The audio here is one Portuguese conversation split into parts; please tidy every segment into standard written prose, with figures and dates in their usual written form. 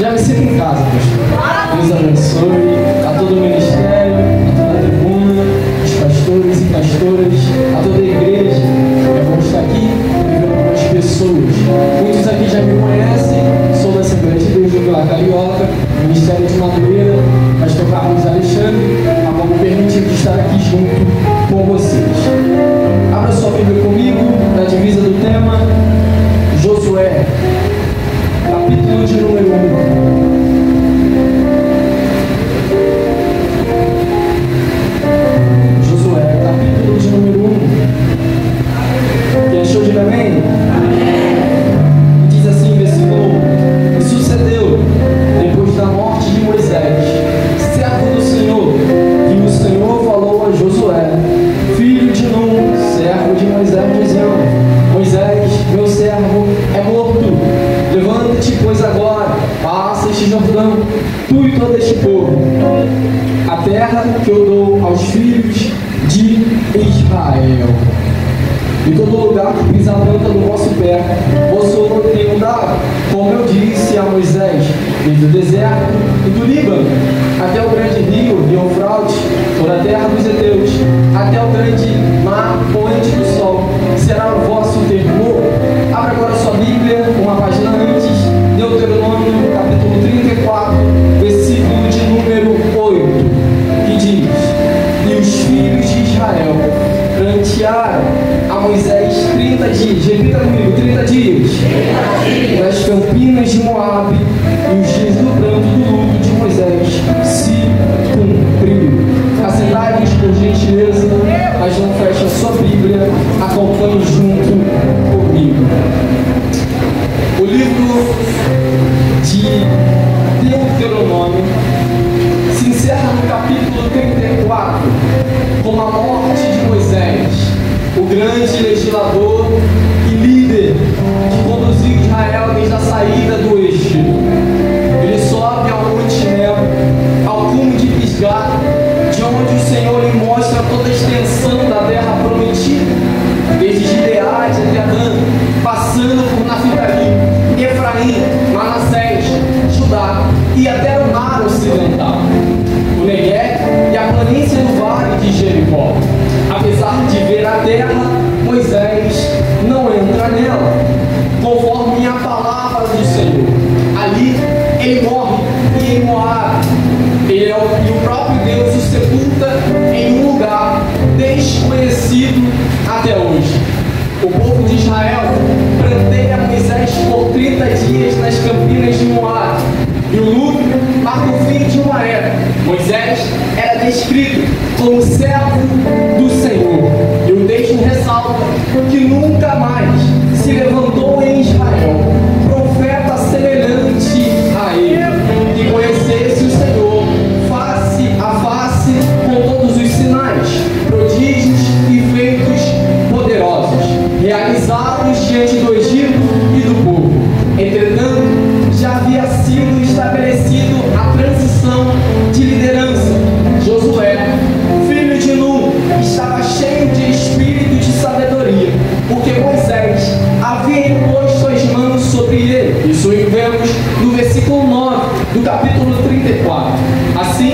Já me sinto em casa, pastor. Deus abençoe a todo o ministério, a toda a tribuna, os pastores e pastoras, a toda a igreja. É bom estar aqui vivendo com as pessoas. Muitos aqui já me conhecem, sou da Assembleia de Deus do Vila Carioca, Ministério de Madureira, pastor Carlos Alexandre, a qual me permitiu estar aqui junto com vocês. Abra sua Bíblia comigo, na divisa do tema, Josué, capítulo de número 1. Josué, capítulo de número 1. Quem achou, diga amém? Amém. Diz assim, versículo 1: E sucedeu, depois da morte de Moisés, servo do Senhor, que o Senhor falou a Josué, filho de Nun, servo de Moisés, dizendo: Moisés, meu servo, é morto. Levanta-te, pois agora, passa este Jordão, tu e todo este povo, a terra que eu dou aos filhos de Israel. E todo lugar que pisar a planta do vosso pé, vosso tenho dado, como eu disse a Moisés, desde o deserto e do Líbano, até o grande rio Eufrates, toda a terra dos heteus, até o grande mar poente do sol, será o vosso terror. Abra agora sua Bíblia, uma página antes, Deuteronômio, capítulo 34, versículo de número 8, que diz: E os filhos de Israel prantearam a Moisés 30 dias, repita comigo, 30 dias, nas campinas de Moabe, e os dias do pranto do luto de Moisés se cumpriu. Assentai-vos por gentileza, mas não feche a sua Bíblia, acompanhe junto comigo. O livro de Deuteronômio se encerra no capítulo 34, com a morte de Moisés, o grande legislador e líder que conduziu Israel desde a saída do Egito. Ele sobe ao Monte Nebo, ao cume de Pisgá, de onde o Senhor lhe mostra toda a extensão da terra prometida, desde Gileade até Dan, passando por Naftali, Efraim, Manassés, Judá e até o mar ocidental, o Negueb e a planície do vale de Jericó. Apesar de ver a terra, Moisés não entra nela, conforme a palavra do Senhor. Ali ele morre e em Moabe, e o próprio Deus o sepulta em um lugar desconhecido até hoje. O povo de Israel pranteia Moisés por 30 dias nas campinas de Moabe, e o luto marca o fim de uma era. Moisés era descrito como servo do Senhor, e o texto ressalta que nunca mais se levantou em Israel profeta semelhante a ele, que conhecesse o Senhor face a face, com todos os sinais, prodígios e feitos poderosos realizados diante do Egito e do povo. Entretanto, já havia sido estabelecido a transição de liderança. Josué, filho de Nun, estava cheio de espírito de sabedoria, porque Moisés havia imposto as mãos sobre ele. Isso vemos no versículo 9 do capítulo 34. Assim,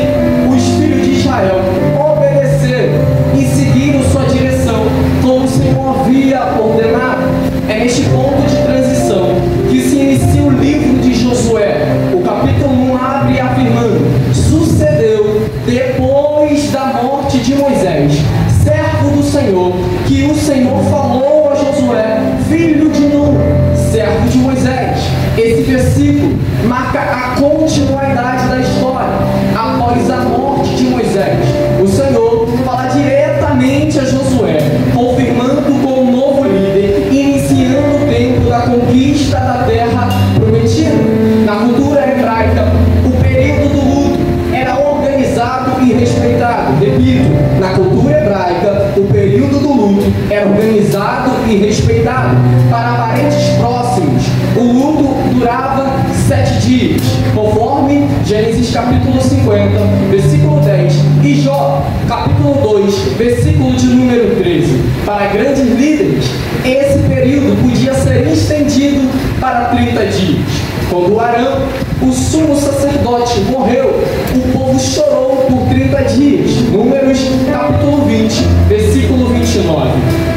os filhos de Israel obedeceram e seguiram sua direção, como o Senhor havia ordenado. É neste ponto de transição que se inicia o livro de Josué. O capítulo 1 abre afirmando: sucedeu depois da morte de Moisés, servo do Senhor, que o Senhor falou a Josué, filho de Nun, servo de Moisés. Esse versículo marca a continuidade da história. Após a morte de Moisés, o Senhor fala diretamente a Josué, confirmando como um novo líder, iniciando o tempo da conquista da terra prometida. Na cultura hebraica, o período do luto era organizado e respeitado. Repito, na cultura hebraica, o período do luto era organizado e respeitado. Para parentes próximos, o luto durava 7 dias, conforme Gênesis capítulo 50, versículo 10, e Jó, capítulo 2, versículo de número 13. Para grandes líderes, esse período podia ser estendido para 30 dias. Quando Arão, o sumo sacerdote morreu, o povo chorou por 30 dias. Números capítulo 20, versículo 29.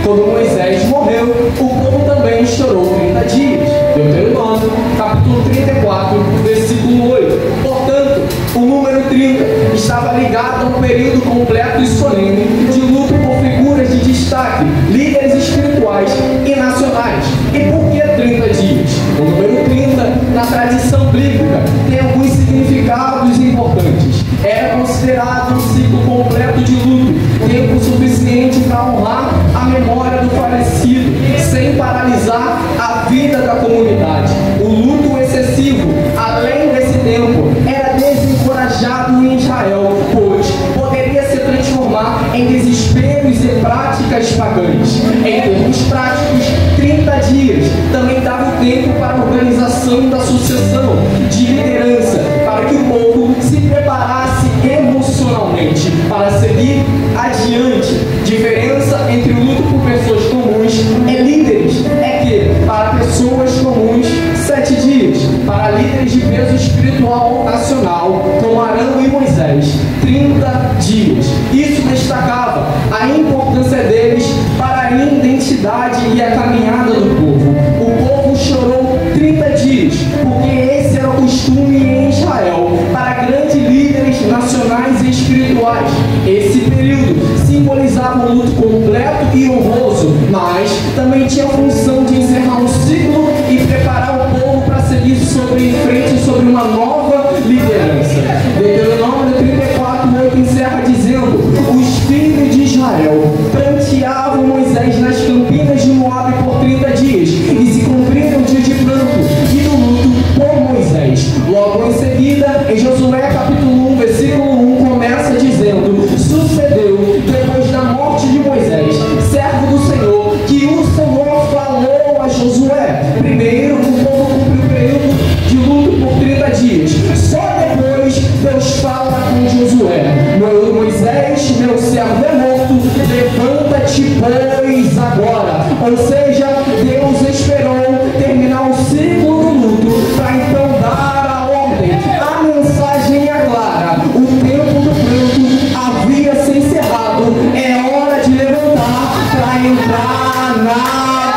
Quando Moisés morreu, o povo também chorou 30 dias. Deuteronômio capítulo 34, versículo 8. Portanto, o número 30 estava ligado a um período completo e solene de luto por figuras de destaque, líderes espirituais e nacionais. E por que 30 dias? O número 30, na tradição bíblica, tem alguns significados importantes. Era considerado um ciclo completo de luto, tempo suficiente para honrar a memória do falecido, sem paralisar a vida da comunidade. O luto excessivo, além desse tempo, era desencorajado em Israel, pois poderia se transformar em desesperos e práticas pagãs. Em termos práticos, 30 dias também dava o tempo para a organização da sucessão de liderança, para que o povo se preparasse emocionalmente para seguir adiante. Diferença entre o luto por pessoas comuns e líderes é que, para pessoas comuns, 7 dias. Para líderes de peso espiritual nacional, como Arão e Moisés, 30 dias. Isso destacava a importância deles para a identidade e a caminhada do povo. O povo chorou 30 dias, porque esse era o costume em Israel para grandes líderes nacionais e espirituais. Esse período simbolizava um luto completo e honroso, mas também tinha a função de encerrar um ciclo e preparar o povo para seguir em frente sobre uma nova liderança. Deuteronômio 34:8 encerra dizendo: os filhos de Israel pranteavam Moisés nas campinas de Moabe por 30 dias, e se cumpriram o dia de pranto e do luto por Moisés. Logo em seguida, em Josué capítulo 1, versículo 1, começa dizendo: sucedeu, depois da morte de Moisés, servo do Senhor, que o Senhor falou a Josué. Primeiro, o povo cumpriu o período de luto por 30 dias. Só depois Deus fala com Josué: Moisés, meu servo é morto, levanta-te, pois, agora. Ou seja, Deus esperou terminar o ciclo do luto para então dar a ordem. A mensagem é clara: o tempo do pranto havia se encerrado. É hora de levantar para entrar na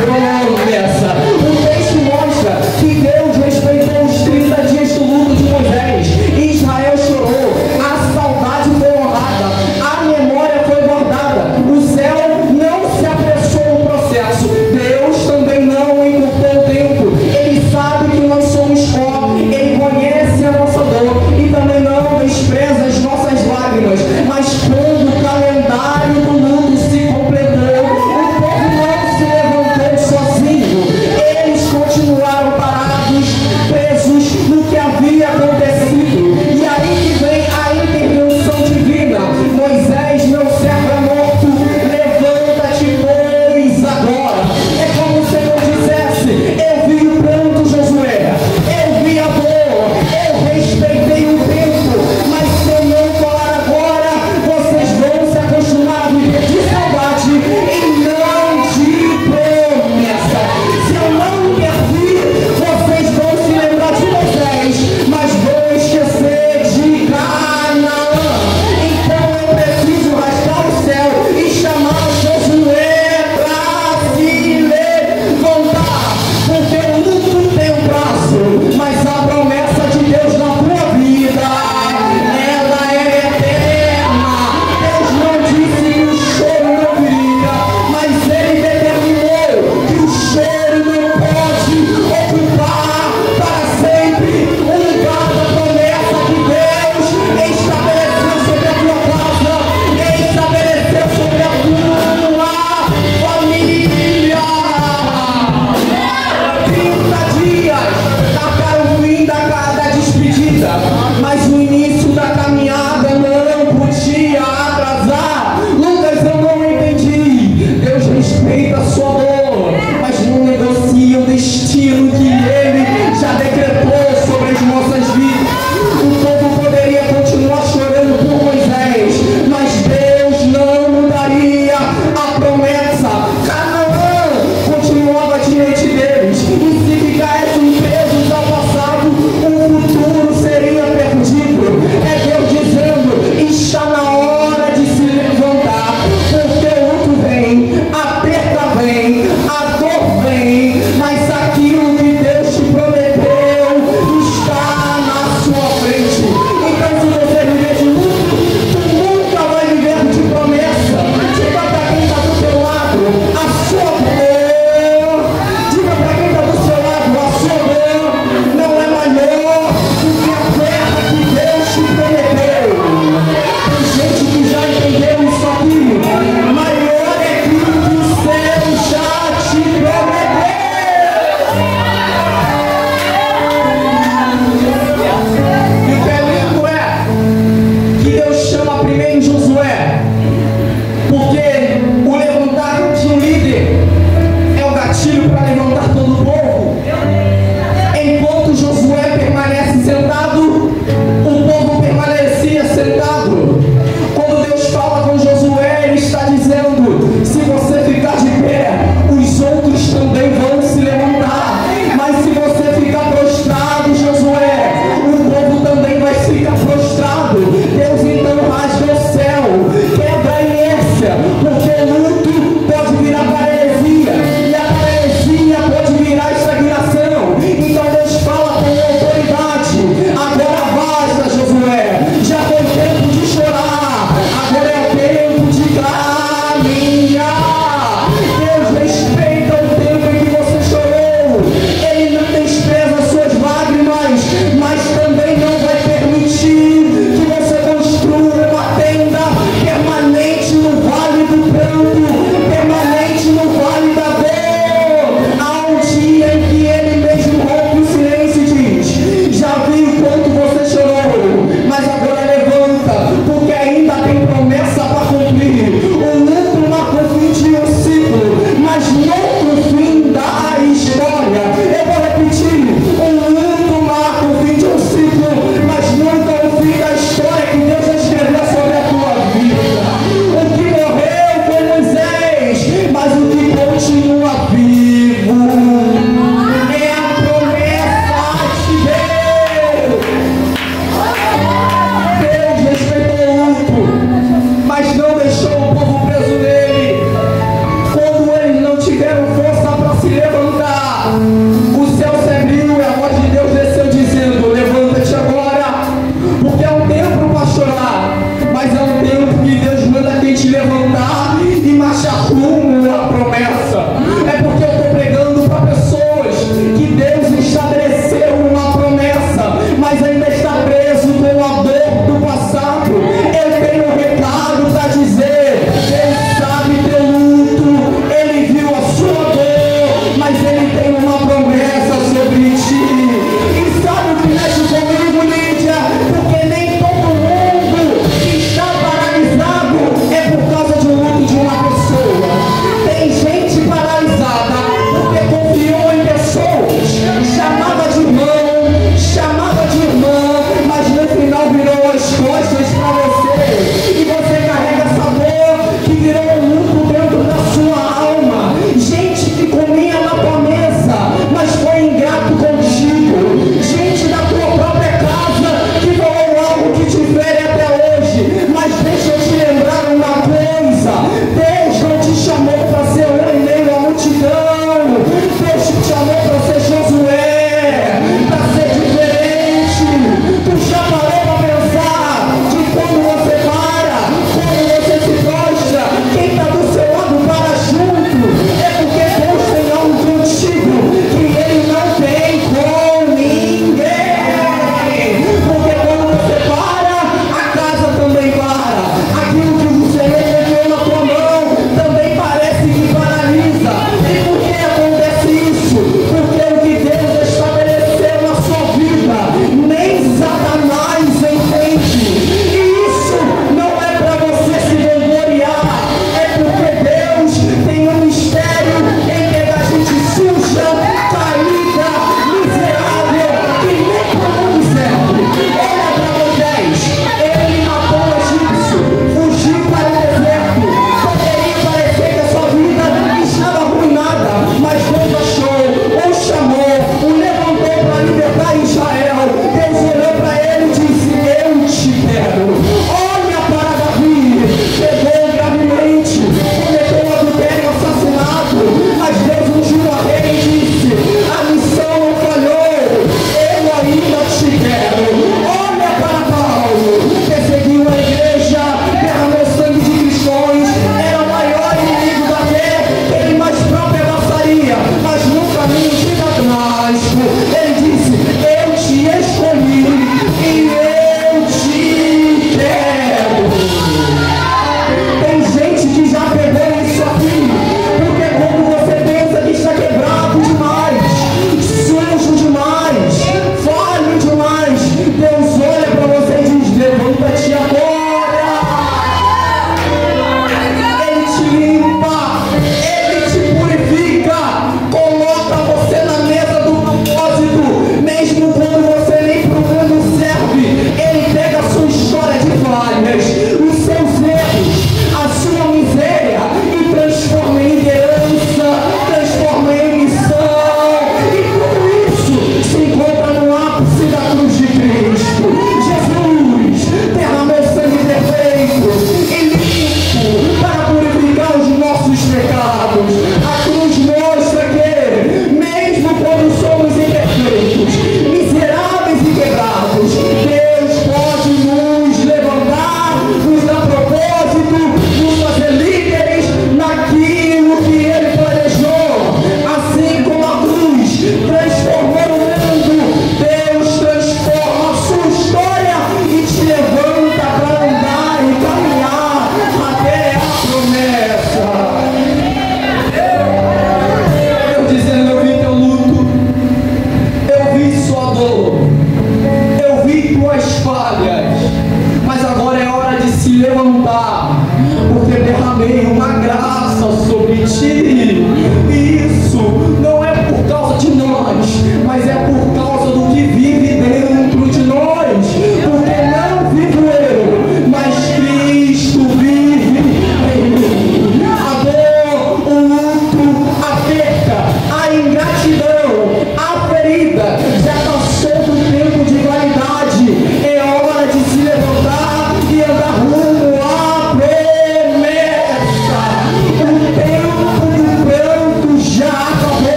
promessa. O texto mostra que Deus respeitou os 30 dias do luto de Moisés. Israel chorou, a saudade foi honrada, a memória foi guardada. O céu não se apressou no processo. Deus também não encurtou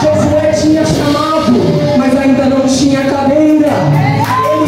Josué tinha chamado, mas ainda não tinha cadeira. Ele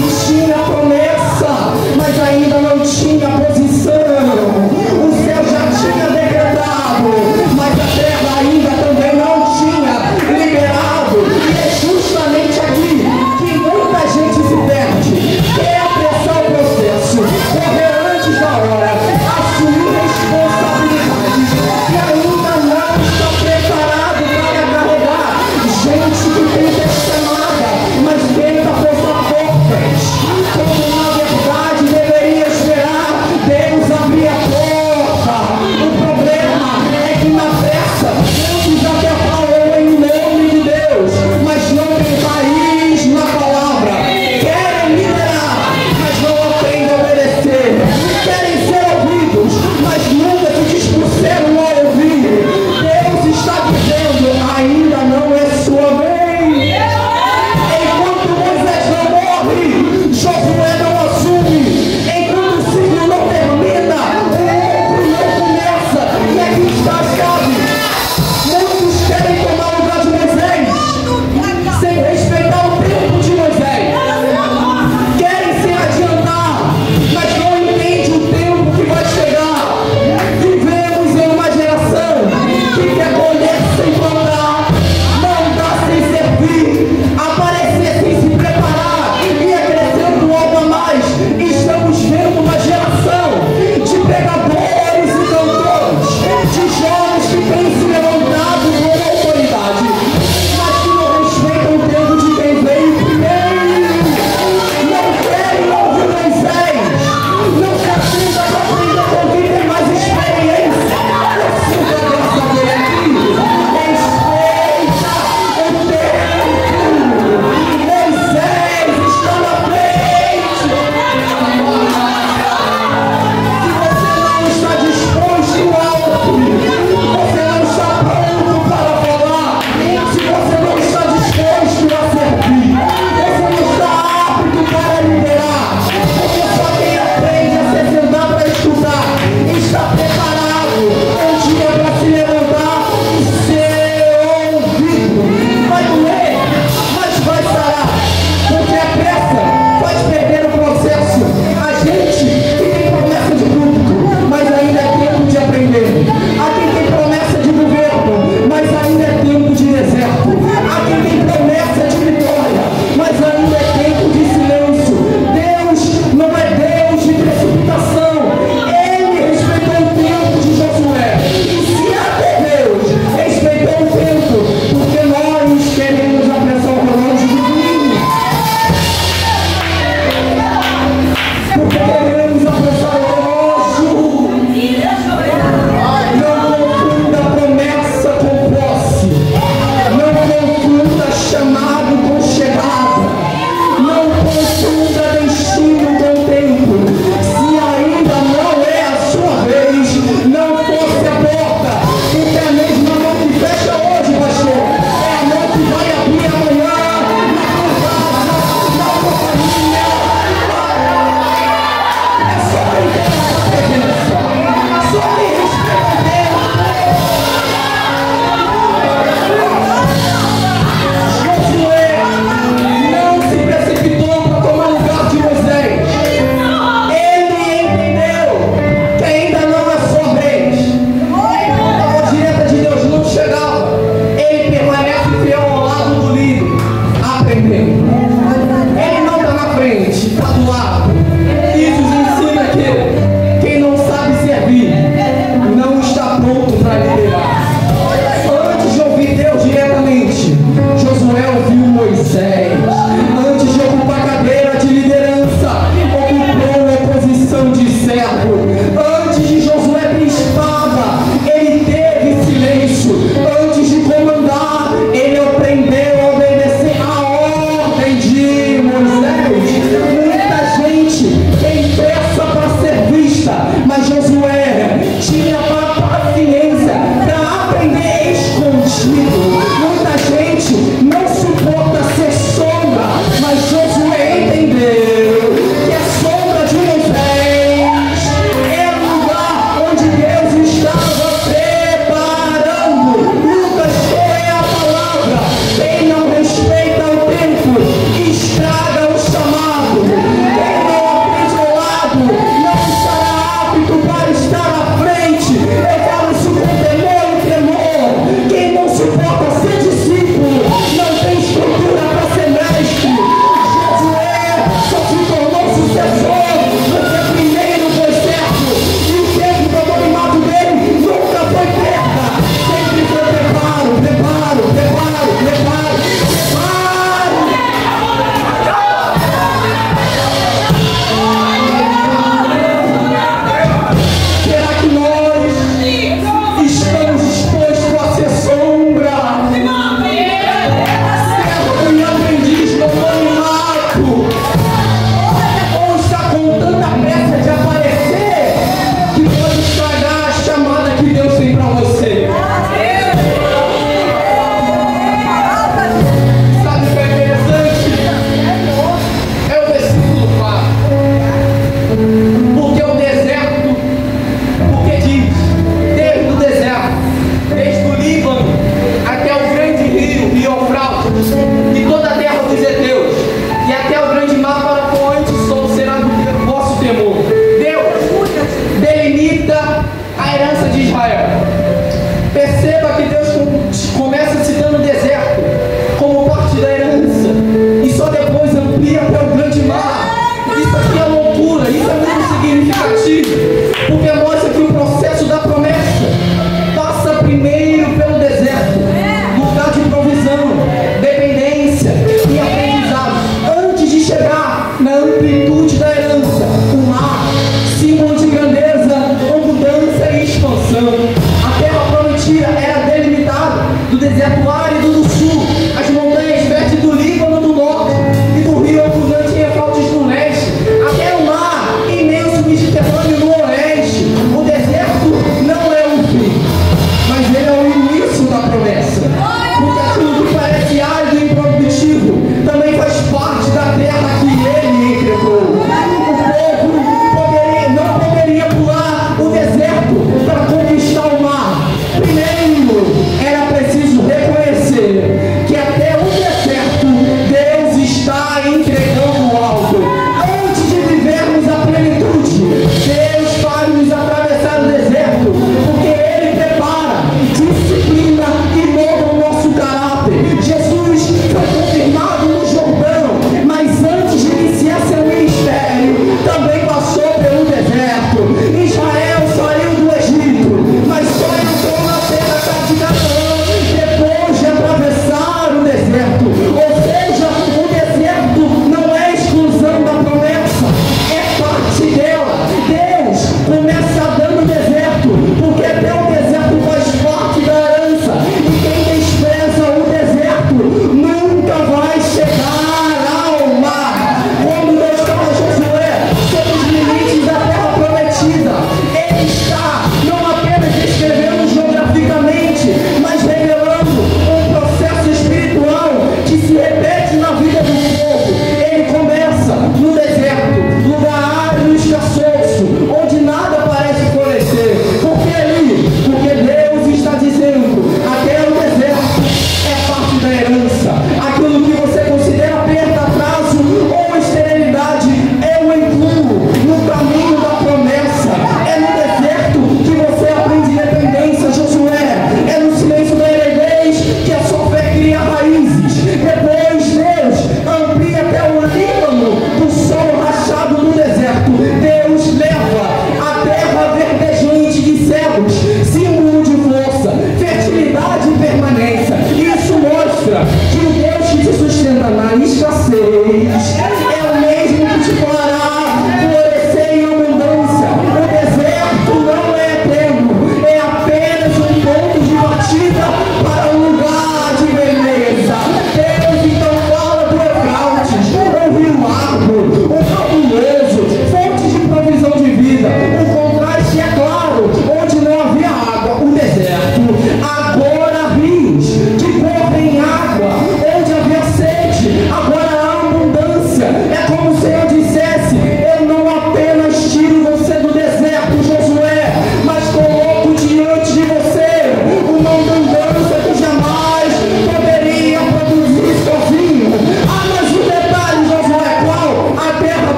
existia, era delimitado do deserto árido do sul, as montanhas férteis do Líbano do norte e do rio abundante em Eufrates no leste, até o mar imenso Mediterrâneo no oeste. O deserto não é o fim, mas ele é o início da promessa. Porque aquilo que parece árido e improdutivo também faz parte da terra que ele entregou. O povo não poderia pular o deserto para conquistar o mar. Primeiro, era preciso reconhecer que até o deserto Deus está entregando algo. Antes de vivermos a plenitude, Deus faz nos atravessar o deserto, porque Ele prepara, disciplina e molda o nosso caráter. Jesus foi confirmado no Jordão, mas antes de iniciar seu ministério, também passou pelo deserto. Israel saiu do Egito, mas só entrou na terra de Canaã depois de atravessar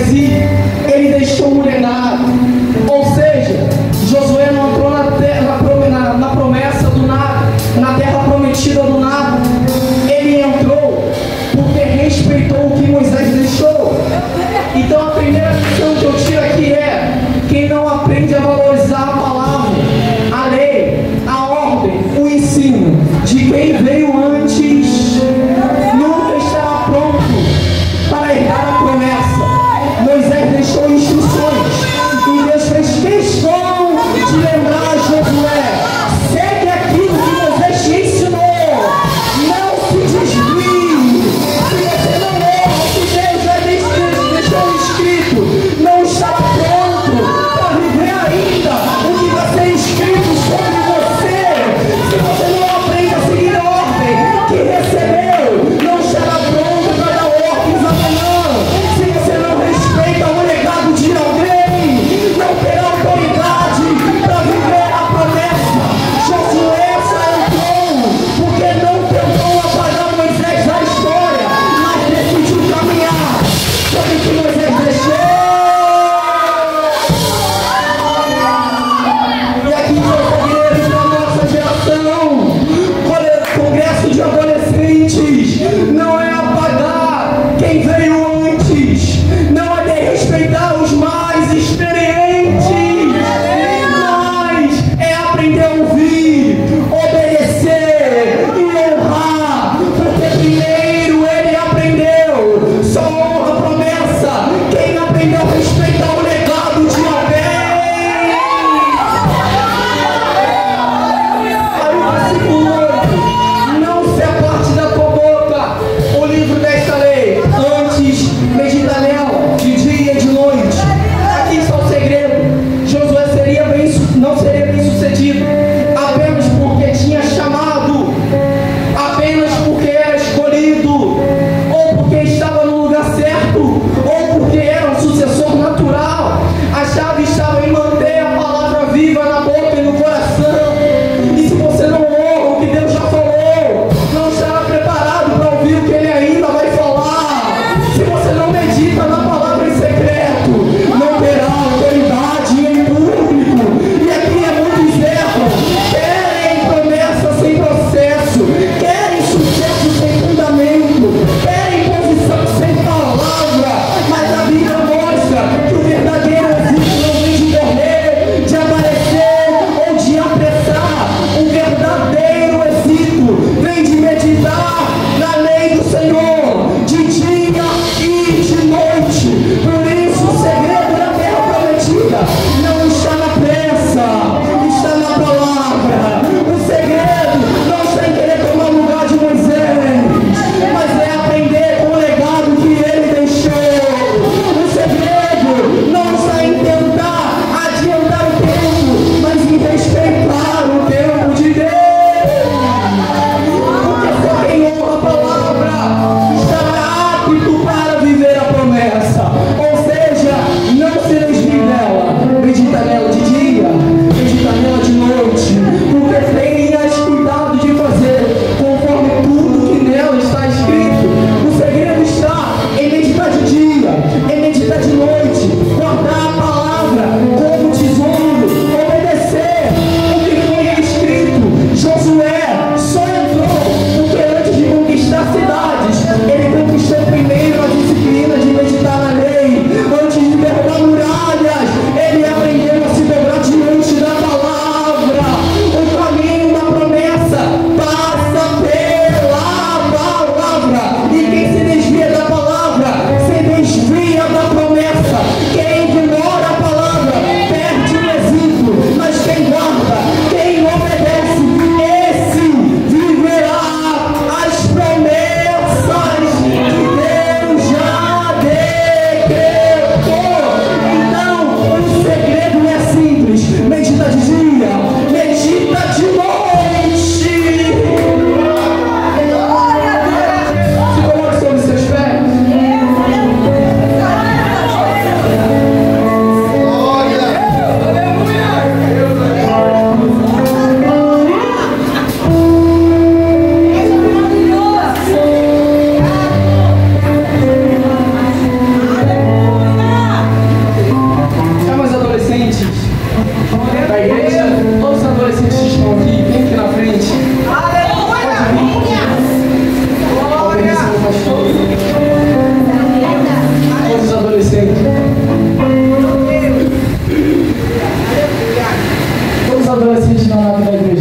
mas ele deixou um legado. Ou seja, Josué não entrou na promessa do nada, na terra prometida do nada. Ele entrou porque respeitou o que Moisés deixou. Então a primeira lição que eu tiro aqui é: quem não aprende a valorizar a palavra, a lei, a ordem, o ensino de quem veio antes, nunca estará pronto para herdar a promessa. Moisés deixou instruções e Deus fez questão de lembrar a Josué: segue aquilo que Moisés te ensinou, não se desvie. Se você não leu o que Deus já deixou escrito, não está pronto para viver ainda o que vai ser escrito sobre você. Se você não aprende a seguir a ordem, adolescente na nave da igreja.